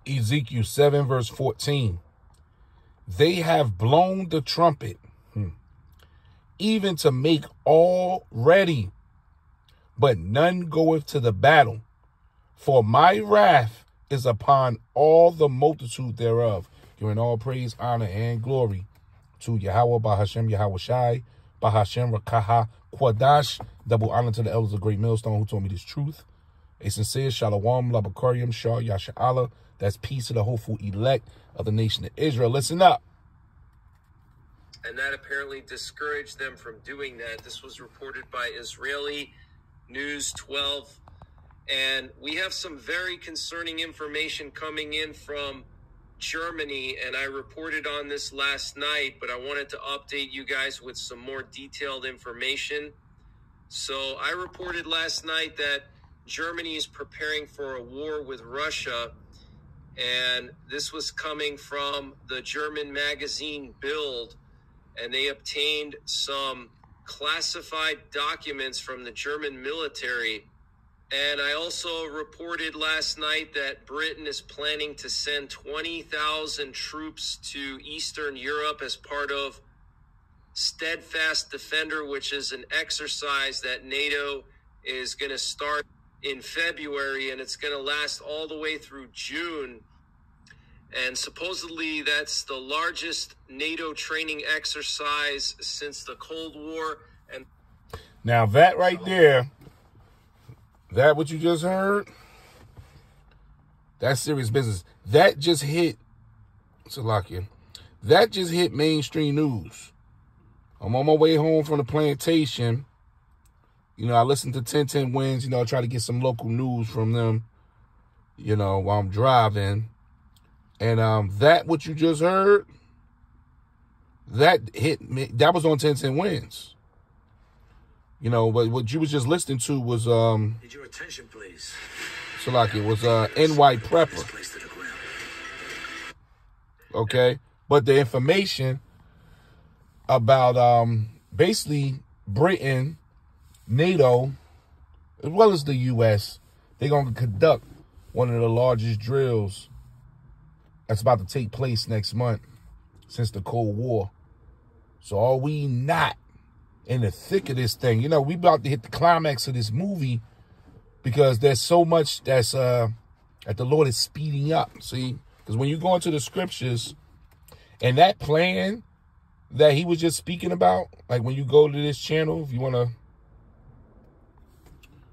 Ezekiel 7 verse 14. They have blown the trumpet, even to make all ready, but none goeth to the battle. For my wrath is upon all the multitude thereof. Giving all praise, honor, and glory to Yahweh, Bahashem, Yahweh Shai, Bahashem, Rakaha, Kwadash. Double honor to the elders of Great Millstone who told me this truth. A sincere Shalom, Labakariam, Shah, Yasha'Allah. That's peace to the hopeful elect of the nation of Israel. Listen up. And that apparently discouraged them from doing that. This was reported by Israeli News 12. And we have some very concerning information coming in from Germany, and I reported on this last night, but I wanted to update you guys with some more detailed information. So I reported last night that Germany is preparing for a war with Russia, and this was coming from the German magazine Bild, and they obtained some classified documents from the German military. And I also reported last night that Britain is planning to send 20,000 troops to Eastern Europe as part of Steadfast Defender, which is an exercise that NATO is going to start in February, and it's going to last all the way through June. And supposedly that's the largest NATO training exercise since the Cold War. And now that right there, that what you just heard, that's serious business. That just hit, Salakia, that just hit mainstream news. I'm on my way home from the plantation. You know, I listen to 1010 Wins, you know, I try to get some local news from them, you know, while I'm driving. And that what you just heard, that hit me, that was on 1010 Wins. You know, but what you was just listening to was Need your attention, please. So like it was NY Prepper. Okay, but the information about basically Britain, NATO, as well as the U.S., they're gonna conduct one of the largest drills that's about to take place next month since the Cold War. So are we not in the thick of this thing? You know, we about to hit the climax of this movie because there's so much that's that the Lord is speeding up. See, because when you go into the scriptures and that plan that he was just speaking about, like when you go to this channel, if you want to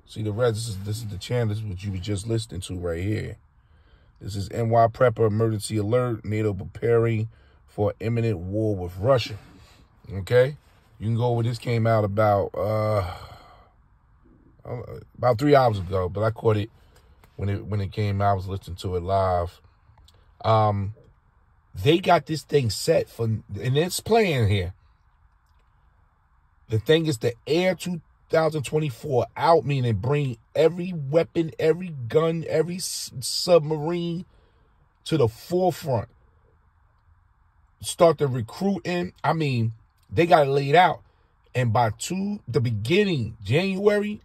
see the rest, this is the channel, this is what you were just listening to right here. This is NY Prepper Emergency Alert, NATO preparing for imminent war with Russia. Okay? You can go over, this came out about 3 hours ago, but I caught it when it came out. I was listening to it live. They got this thing set for, and it's playing here. The thing is to air 2024 out, meaning bring every weapon, every gun, every submarine to the forefront. Start the recruiting. I mean, they got it laid out. And by the beginning, January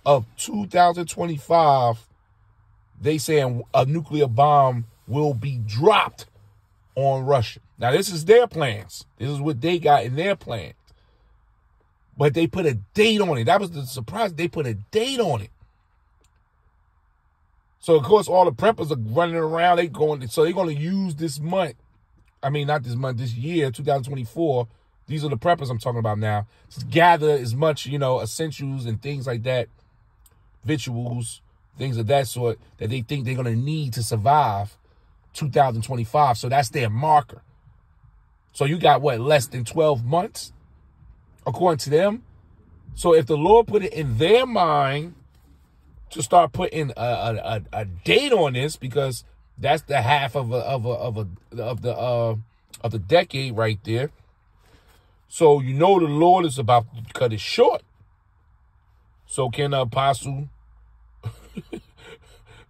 of 2025, they saying a nuclear bomb will be dropped on Russia. Now, this is their plans. This is what they got in their plans. But they put a date on it. That was the surprise. They put a date on it. So, of course, all the preppers are running around. They're going to use this month. I mean, not this month, this year, 2024. These are the preppers I'm talking about now. To gather as much, you know, essentials and things like that, victuals, things of that sort, that they think they're going to need to survive 2025. So that's their marker. So you got, what, less than 12 months, according to them? So if the Lord put it in their mind to start putting a date on this, because that's the half of the decade right there. So you know the Lord is about to cut it short. So can the apostle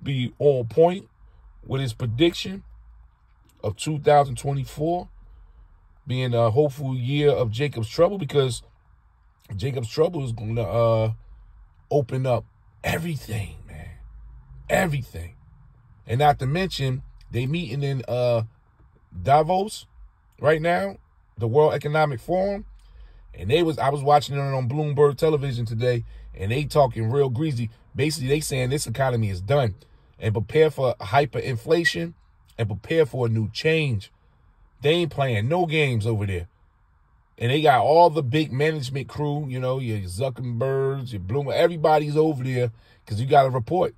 be on point with his prediction of 2024 being a hopeful year of Jacob's trouble? Because Jacob's trouble is going to open up everything, man. Everything. And not to mention, they meeting in Davos right now, the World Economic Forum. And I was watching it on Bloomberg television today, and they talking real greasy. Basically, they saying this economy is done, and prepare for hyperinflation and prepare for a new change. They ain't playing no games over there. And they got all the big management crew, you know, your Zuckerbergs, your Bloomberg, everybody's over there because you got to report.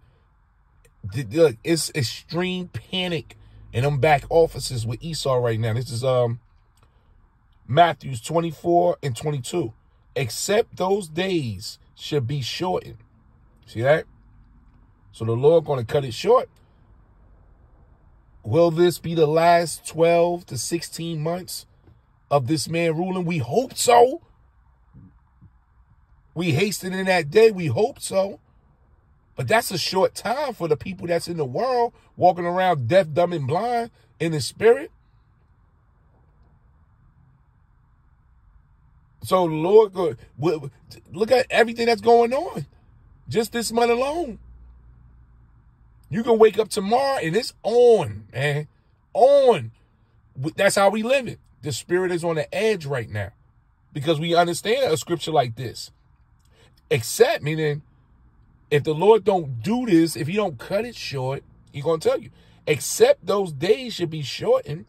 Look, it's extreme panic in them back offices with Esau right now. This is Matthews 24 and 22. Except those days should be shortened. See that? So the Lord going to cut it short. Will this be the last 12 to 16 months of this man ruling? We hope so. We hasten in that day. We hope so. But that's a short time for the people that's in the world walking around deaf, dumb, and blind in the spirit. So the Lord, look at everything that's going on. Just this month alone. You can wake up tomorrow and it's on, man. On. That's how we live it. The spirit is on the edge right now. Because we understand a scripture like this. Except, meaning, if the Lord don't do this, if he don't cut it short, he's going to tell you. Except those days should be shortened,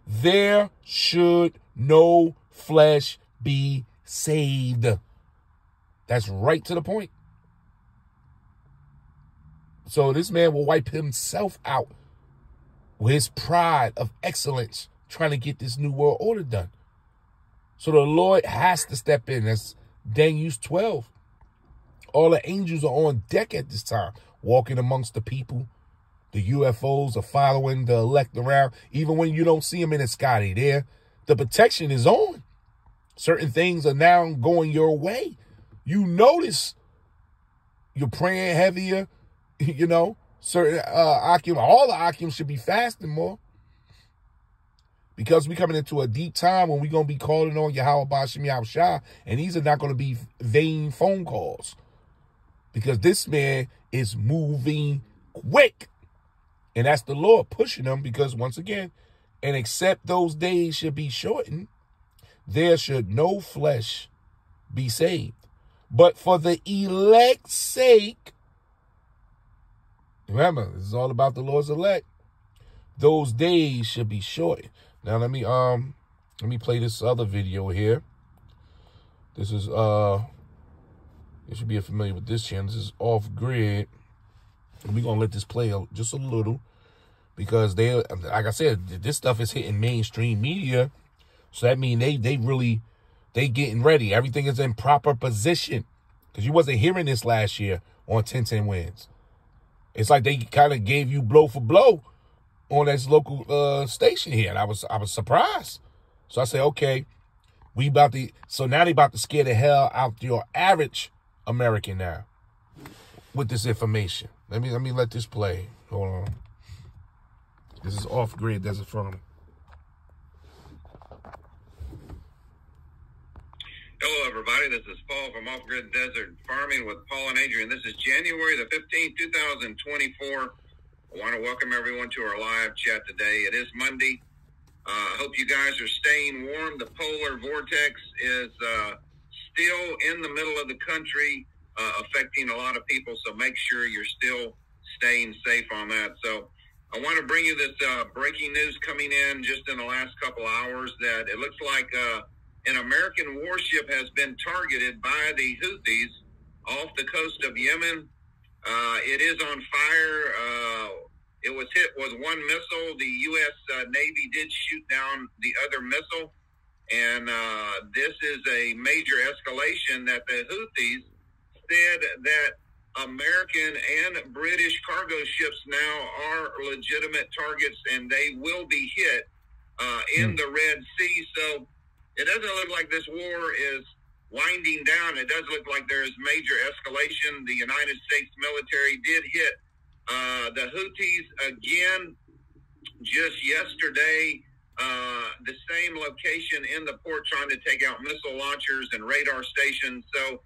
there should no flesh be saved. That's right to the point. So this man will wipe himself out with his pride of excellence trying to get this new world order done. So the Lord has to step in. That's Daniel 12. All the angels are on deck at this time, walking amongst the people. The UFOs are following the elect around. Even when you don't see them in the sky, they there. The protection is on. Certain things are now going your way. You notice you're praying heavier. You know, certain Akim, all the Akim should be fasting more. Because we're coming into a deep time when we're going to be calling on Yahweh Bashim Yahushua, and these are not going to be vain phone calls. Because this man is moving quick. And that's the Lord pushing them because, once again, and except those days should be shortened, there should no flesh be saved. But for the elect's sake, remember, this is all about the Lord's elect, those days should be shortened. Now let me play this other video here. This is you should be familiar with this channel. This is Off Grid. And we're gonna let this play just a little because they, like I said, this stuff is hitting mainstream media. So that means they getting ready. Everything is in proper position. Because you wasn't hearing this last year on 1010 Wins. It's like they kind of gave you blow for blow on this local station here. And I was surprised. So I said, okay, so now they about to scare the hell out your average American now with this information. Let me let this play. Hold on. This is Off Grid Desert Farming. Hello, everybody. This is Paul from Off Grid Desert Farming with Paul and Adrian. This is January the 15th, 2024. I want to welcome everyone to our live chat today. It is Monday. I hope you guys are staying warm. The polar vortex is still in the middle of the country, affecting a lot of people. So make sure you're still staying safe on that. So I want to bring you this breaking news coming in just in the last couple hours that it looks like an American warship has been targeted by the Houthis off the coast of Yemen. It is on fire. It was hit with one missile. The U.S. Navy did shoot down the other missile. And this is a major escalation that the Houthis said that American and British cargo ships now are legitimate targets and they will be hit in the Red Sea. So it doesn't look like this war is winding down. It does look like there is major escalation. The United States military did hit the Houthis again just yesterday. The same location in the port trying to take out missile launchers and radar stations. So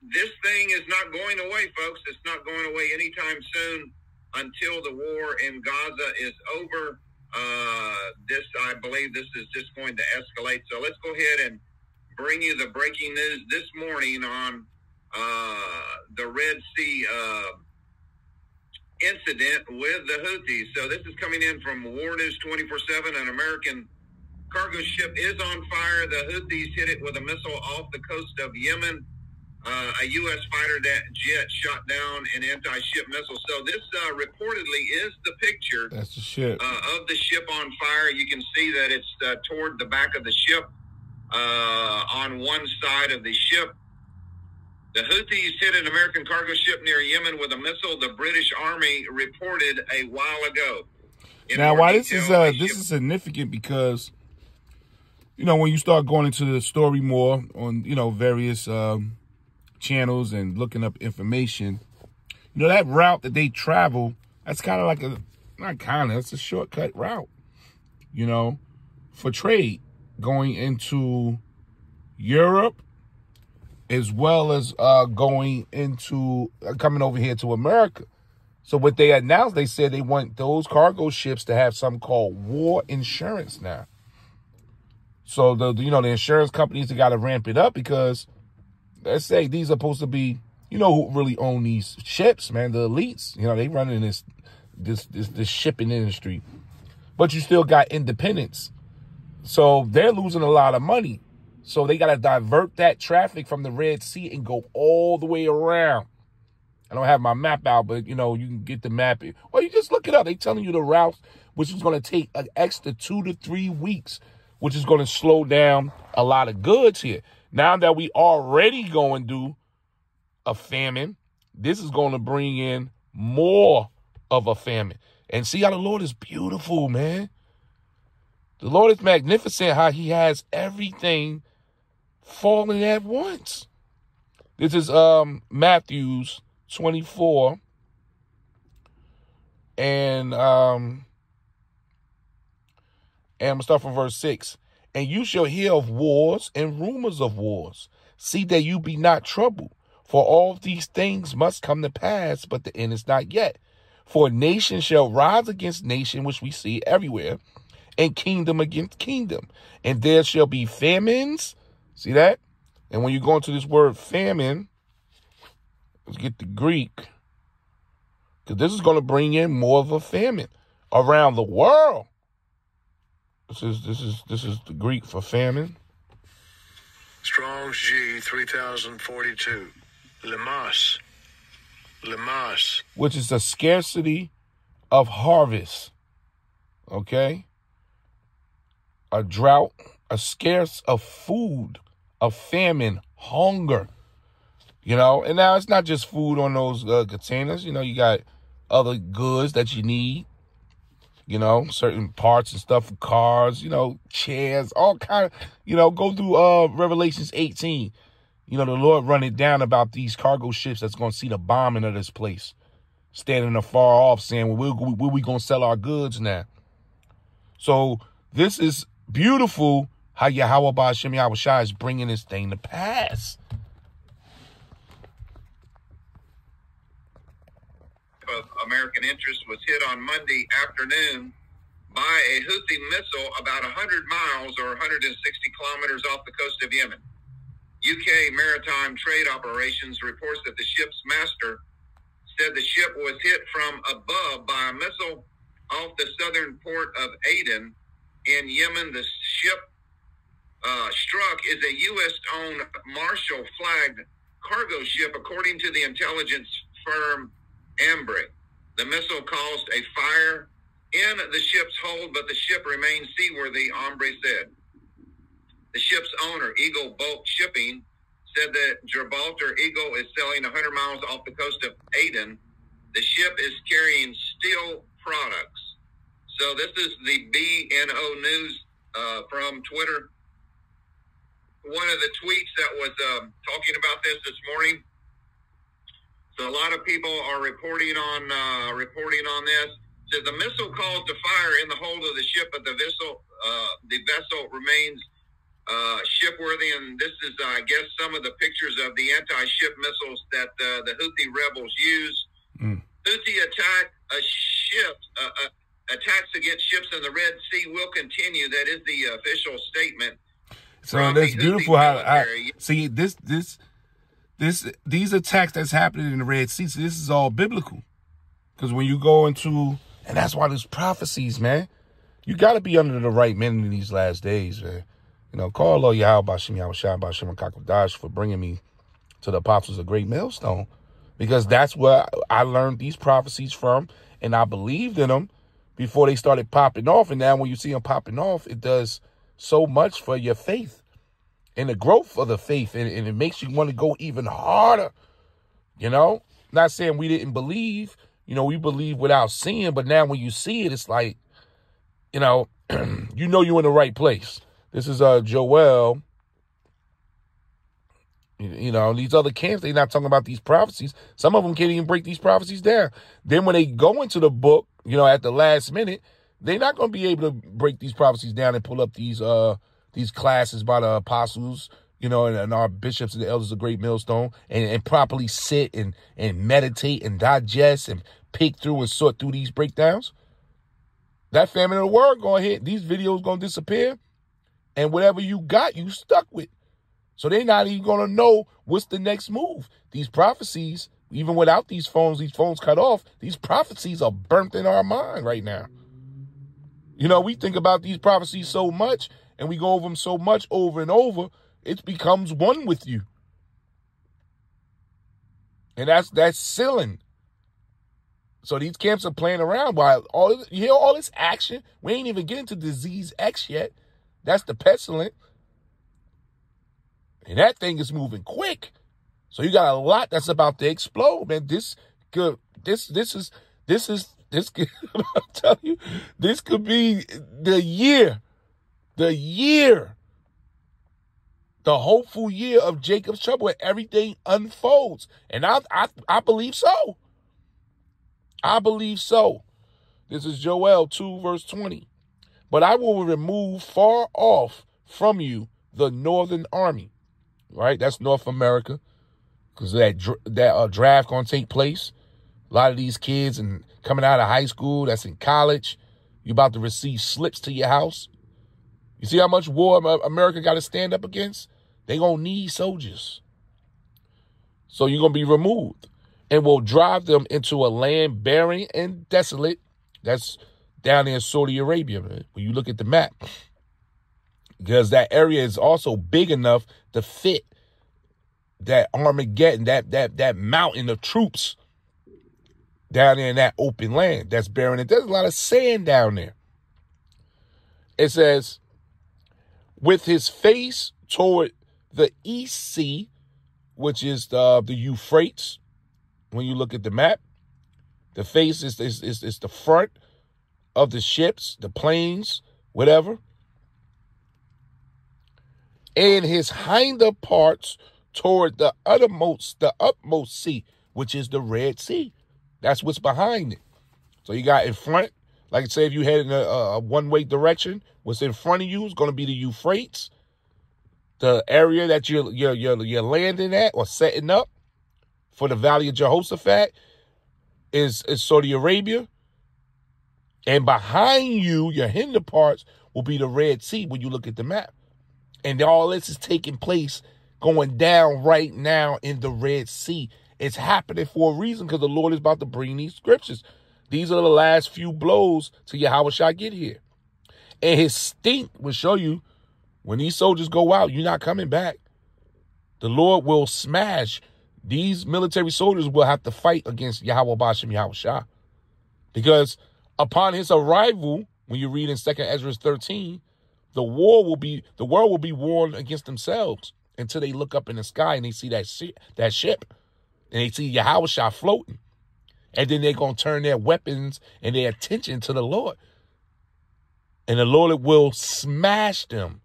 this thing is not going away, folks. It's not going away anytime soon. until the war in Gaza is over. I believe this is just going to escalate. So let's go ahead and bring you the breaking news this morning on the Red Sea incident with the Houthis. So this is coming in from War News 24/7. An American cargo ship is on fire. The Houthis hit it with a missile off the coast of Yemen. A U.S. fighter jet shot down an anti-ship missile. So this reportedly is the picture. That's the ship. Of the ship on fire. You can see that it's toward the back of the ship on one side of the ship. The Houthis hit an American cargo ship near Yemen with a missile, the British Army reported a while ago. Now, why this is significant because, you know, when you start going into the story more on, you know, various channels and looking up information, you know, that route that they travel, that's kind of like it's a shortcut route, you know, for trade going into Europe, as well as coming over here to America. So what they announced, they said they want those cargo ships to have something called war insurance now. So the insurance companies have got to ramp it up because let's say these are supposed to be, you know, who really own these ships, man, the elites. You know, they running this shipping industry. But you still got independents. So they're losing a lot of money. So they got to divert that traffic from the Red Sea and go all the way around. I don't have my map out, but, you know, you can get the map. Or you just look it up. They're telling you the routes, which is going to take an extra 2 to 3 weeks, which is going to slow down a lot of goods here. Now that we already going through a famine, this is going to bring in more of a famine. And see how the Lord is beautiful, man. The Lord is magnificent, how he has everything falling at once. This is Matthews 24. And I'm going to start from verse 6. And you shall hear of wars and rumors of wars. See that you be not troubled. For all these things must come to pass, but the end is not yet. For nation shall rise against nation, which we see everywhere, and kingdom against kingdom. And there shall be famines. See that? And when you go into this word famine, let's get the Greek. Because this is going to bring in more of a famine around the world. This is the Greek for famine. Strong's G 3042. Lemas. Which is a scarcity of harvest. Okay? A drought, a scarce of food, a famine, hunger. You know, and now it's not just food on those containers. You know, you got other goods that you need. You know, certain parts and stuff for cars, you know, chairs, all kind of, you know, go through Revelations 18. You know, the Lord run it down about these cargo ships that's going to see the bombing of this place. Standing afar off saying, well, where we going to sell our goods now? So this is beautiful how Yahweh Ba'ashem Yahweh Shai is bringing this thing to pass. Of American interest was hit on Monday afternoon by a Houthi missile about 100 miles or 160 kilometers off the coast of Yemen. UK Maritime Trade Operations reports that the ship's master said the ship was hit from above by a missile off the southern port of Aden in Yemen. The ship struck is a U.S.-owned Marshall-flagged cargo ship, according to the intelligence firm Ambre. The missile caused a fire in the ship's hold, but the ship remains seaworthy, Ambre said. The ship's owner, Eagle Bulk Shipping, said that Gibraltar Eagle is sailing 100 miles off the coast of Aden. The ship is carrying steel products. So this is the BNO News from Twitter. One of the tweets that was talking about this morning. So a lot of people are reporting on this. Says the missile caused a fire in the hold of the ship, but the vessel remains shipworthy. And this is, I guess, some of the pictures of the anti-ship missiles that the Houthi rebels use. Houthi attacks against ships in the Red Sea will continue. That is the official statement. So that's beautiful. How see these attacks that's happening in the Red Sea. So this is all biblical, because when you go into, and that's why there's prophecies, man. You got to be under the right men in these last days, man. You know, call Lord Yahweh Bashim Yahushua Bashim Kakadash for bringing me to the apostles of Great Millstone, because that's where I learned these prophecies from, and I believed in them before they started popping off. And now when you see them popping off, it does so much for your faith and the growth of the faith, and it makes you want to go even harder. You know, not saying we didn't believe, you know, we believe without seeing, but now when you see it, it's like, you know, you know you're in the right place. This is Joel. You know, these other camps, they're not talking about these prophecies. Some of them can't even break these prophecies down. Then when they go into the book, you know, at the last minute, they're not going to be able to break these prophecies down and pull up these classes by the apostles, you know, and our bishops and the elders of Great Millstone, and properly sit and meditate and digest and pick through and sort through these breakdowns. That famine of the word going to hit. These videos going to disappear. And whatever you got, you stuck with. So they're not even going to know what's the next move. These prophecies, even without these phones cut off, these prophecies are burnt in our mind right now. You know, we think about these prophecies so much, and we go over them so much over and over, it becomes one with you. And that's sealing. So these camps are playing around while you hear all this action. We ain't even getting to disease X yet. That's the pestilence. And that thing is moving quick. So you got a lot that's about to explode, man. This could I'll tell you, this could be the year, the hopeful year of Jacob's trouble, where everything unfolds. And I believe so. I believe so. This is Joel 2, verse 20. But I will remove far off from you the northern army. Right? That's North America. Because that draft going to take place. A lot of these kids and coming out of high school, that's in college, you about to receive slips to your house. You see how much war America got to stand up against? They going to need soldiers. So you're going to be removed. And will drive them into a land barren and desolate. That's down there in Saudi Arabia, man, when you look at the map. Because that area is also big enough to fit that Armageddon, that mountain of troops down there in that open land that's barren. And there's a lot of sand down there. It says, with his face toward the East Sea, which is the Euphrates. When you look at the map, the face is the front of the ships, the planes, whatever. And his hinder parts toward the utmost sea, which is the Red Sea. That's what's behind it. So you got in front, like I say, if you head in a one-way direction, what's in front of you is going to be the Euphrates, the area that you're landing at or setting up for the Valley of Jehoshaphat is Saudi Arabia. And behind you, your hinder parts will be the Red Sea when you look at the map. And all this is taking place, going down right now in the Red Sea. It's happening for a reason, because the Lord is about to bring these scriptures. These are the last few blows to Yahweh shall get here. And his stink will show you, when these soldiers go out, you're not coming back. The Lord will smash. These military soldiers will have to fight against Yahweh Bashim Yahushua. Because upon his arrival, when you read in 2nd Ezra 13, the world will be warned against themselves until they look up in the sky and they see that ship. And they see Yahushua floating. And then they're going to turn their weapons and their attention to the Lord. And the Lord will smash them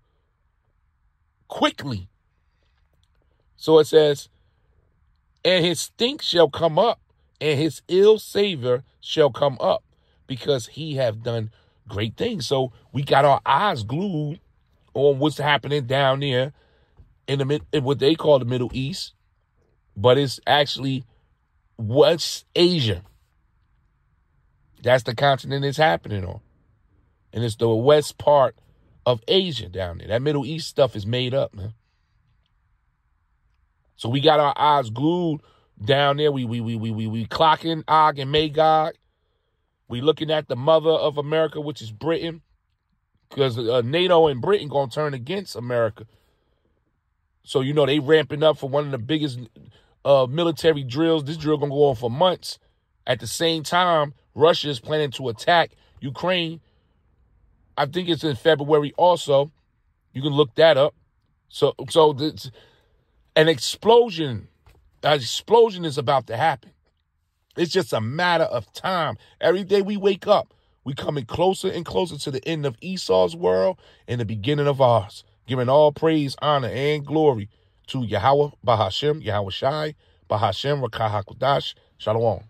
quickly. So it says, and his stink shall come up, and his ill savor shall come up, because he have done great things. So we got our eyes glued on what's happening down there in what they call the Middle East, but it's actually West Asia. That's the continent it's happening on. And it's the west part of Asia down there. That Middle East stuff is made up, man. So we got our eyes glued down there. We clocking Og and Magog. We looking at the mother of America, which is Britain, because NATO and Britain gonna turn against America. So you know they ramping up for one of the biggest military drills. This drill gonna go on for months. At the same time, Russia is planning to attack Ukraine. I think it's in February also. You can look that up. So an explosion is about to happen. It's just a matter of time. Every day we wake up, we coming closer and closer to the end of Esau's world and the beginning of ours. Giving all praise, honor, and glory to Yahweh, Bahashem, Yahweh Shai, Bahashem, Rakah HaKodash, Shalom.